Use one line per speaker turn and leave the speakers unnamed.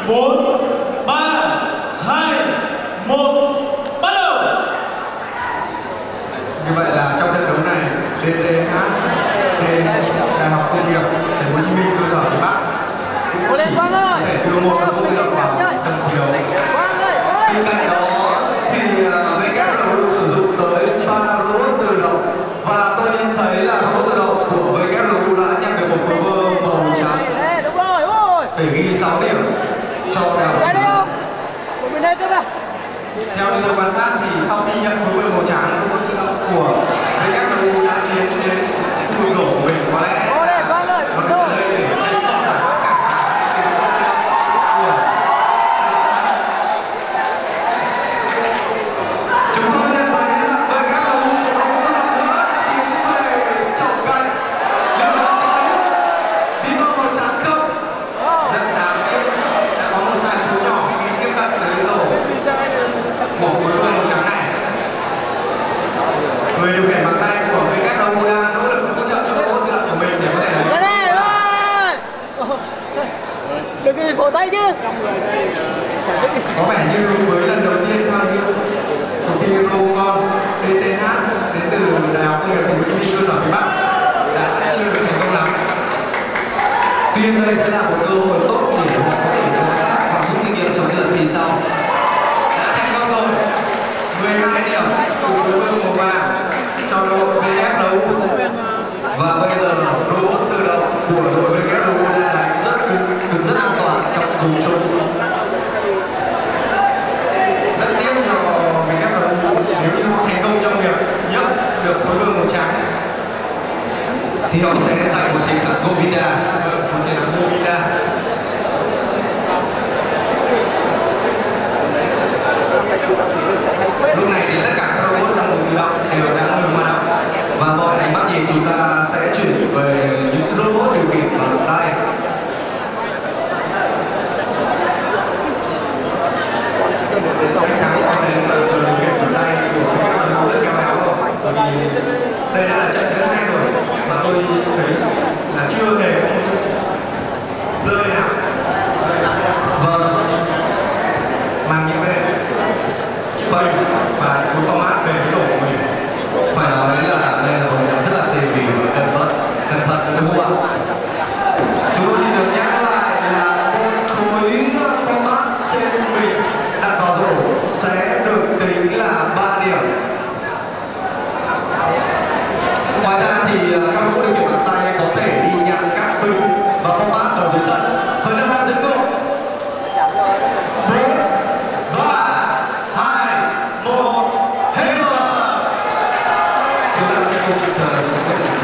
4, 3, 2, 1, bắt đầu.
Như vậy là trong trận đấu này, DTH Đại học Công nghiệp Thành phố Hồ Chí Minh cơ sở miền Bắc cũng chỉ có thể đưa một cầu thủ được vào sân thi đấu.
Bên cạnh đó thì WRU sử dụng tới 3 robot tự động, và tôi nhìn thấy là robot tự động của WRU đã nhận được một cover màu trắng để ghi 6 điểm cho Đại học.
Theo như tôi quan sát thì sau khi nhận cover màu trắng, robot tự động của WRU đã tiến đến khu vực rổ của mình, có lẽ một nơi để tranh đoạt giải bóng cả
chúng tôi nhận thấy rằng WRU có một lần nữa tiến về trọng cạnh, nhưng mà đi vào màu trắng không.
rất đáng tiếc, đã có một sai số nhỏ khi tiếp cận tới rổ của cover màu trắng này. Người điều khiển bàn tay của WRU đang nỗ lực hỗ trợ cho robot tự động của mình để có thể lấy.
Đừng cái vỗ tay chứ.
Có vẻ như với lần đầu tiên tham dự cuộc thi Robocon, DTH đến từ Đại học Công nghiệp Thành phố Hồ Chí Minh cơ sở miền Bắc đã chưa được thành công lắm.
Tuy nhiên đây sẽ là một cơ hội tốt để họ có thể cọ sát và rút kinh nghiệm trong những lần thi sau.
Đã thành công rồi, 12 điểm từ đối phương màu vàng cho đội WRU.
Và bây giờ robot tự động của đội WRU đã đánh rất an toàn trong vùng chung.
Rất tiếc cho WRU, nếu như họ thành công trong việc nhấc được khối vương màu trắng
thì họ sẽ giành một chiến thắng Govinda.
một chiến thắng Govinda. Lúc này thì tất cả các robot trong vùng tự động đều đã ngừng hoạt động,
Và mọi ánh mắt nhìn chúng ta sẽ chuyển về những robot điều khiển bằng tay.
Anh thắng có thể là điều khiển bàn tay của các robot rất khéo léo rồi, bởi vì đây đã là trận thứ hai rồi mà tôi thấy là chưa hề có một sự rơi nào.
Vâng,
Mang những cái chiếc bầy và cuối format về cái rổ của mình.
phải nói là đây là một trận rất là tỉ mỉ và cẩn thận đúng không ạ? Chúng tôi xin được nhắc lại là một khối format trên mình đặt vào rổ sẽ được tính là 3 điểm. Ngoài ra thì các robot điều khiển bằng tay có thể đi nhặt các bình và format ở dưới sân. Thời gian đang dừng cộ. 4,
3, 2, 1, hết giờ.
chúng ta sẽ cùng chờ